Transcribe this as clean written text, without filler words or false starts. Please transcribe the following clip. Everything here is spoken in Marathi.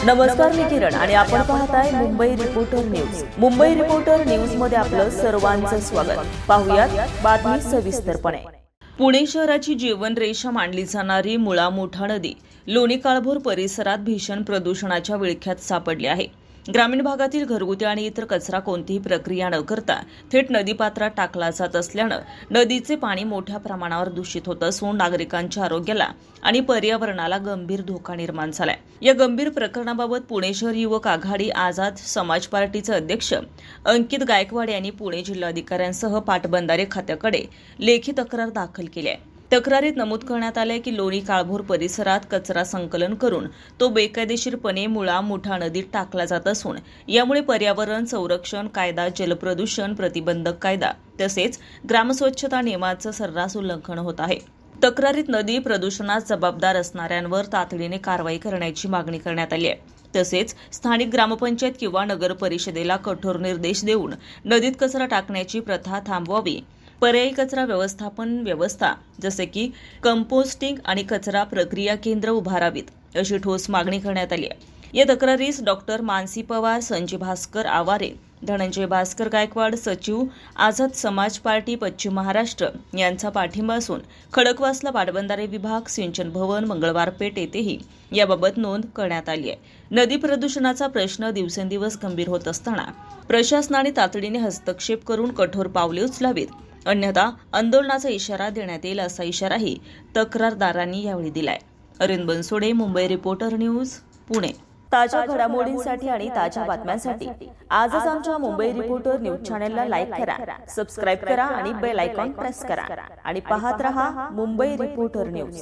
नमस्कार, मी किरण आणि आपण पाहताय Mumbai reporter news. Mumbai reporter news मध्ये आपलं सर्वांचं स्वागत. पाहुयात बातमी सविस्तरपणे. पुणे शहराची जीवनरेषा मानली जाणारी मुळा मुठा नदी लोणी काळभोर परिसरात भीषण प्रदूषणाच्या विळख्यात सापडली आहे. ग्रामीण भागातील घरगुती आणि इतर कचरा कोणतीही प्रक्रिया न करता थेट नदीपात्रात टाकला जात असल्यानं नदीचे पाणी मोठ्या प्रमाणावर दूषित होत असून नागरिकांच्या आरोग्याला आणि पर्यावरणाला गंभीर धोका निर्माण झालाय. या गंभीर प्रकरणाबाबत पुणे शहर युवक आघाडी आझाद समाज पार्टीचे अध्यक्ष अंकित गायकवाड यांनी पुणे जिल्हाधिकाऱ्यांसह पाटबंधारे खात्याकडे लेखी तक्रार दाखल केली आहे. तक्रारीत नमूद करण्यात आले की लोणी काळभोर परिसरात कचरा संकलन करून तो बेकायदेशीरपणे मुळा मुठा नदीत टाकला जात असून यामुळे पर्यावरण संरक्षण कायदा, जलप्रदूषण प्रतिबंधक कायदा तसेच ग्रामस्वच्छता नियमाचं सर्रास उल्लंघन होत आहे. तक्रारीत नदी प्रदूषणास जबाबदार असणाऱ्यांवर तातडीने कारवाई करण्याची मागणी करण्यात आली आहे. तसेच स्थानिक ग्रामपंचायत किंवा नगर परिषदेला कठोर निर्देश देऊन नदीत कचरा टाकण्याची प्रथा थांबवावी. पर्यायी कचरा व्यवस्थापन व्यवस्था जसे की कंपोस्टिंग आणि कचरा प्रक्रिया केंद्र उभारावीत अशी ठोस मागणी करण्यात आली आहे. या तक्रारीस डॉक्टर मानसी पवार, संजय भास्कर आवारे, धनंजय भास्कर गायकवाड, सचिव आझाद समाज पार्टी पश्चिम महाराष्ट्र यांचा पाठिंबा असून खडकवासला पाटबंधारे विभाग, सिंचन भवन, मंगळवार पेठ येथेही याबाबत नोंद करण्यात आली आहे. नदी प्रदूषणाचा प्रश्न दिवसेंदिवस गंभीर होत असताना प्रशासनाने तातडीने हस्तक्षेप करून कठोर पावले उचलावीत, अन्यथा आंदोलनाचा इशारा देण्यात येईल असा इशाराही तक्रारदारांनी यावेळी दिलाय. Arvind Bansode, Mumbai reporter news, Pune. ताज्या घडामोडींसाठी आणि ताज्या बातम्यांसाठी आजच आमच्या मुंबई रिपोर्टर न्यूज चॅनलला लाईक करा, सबस्क्राईब करा आणि बेल आयकॉन प्रेस करा आणि पाहत रहा मुंबई रिपोर्टर न्यूज.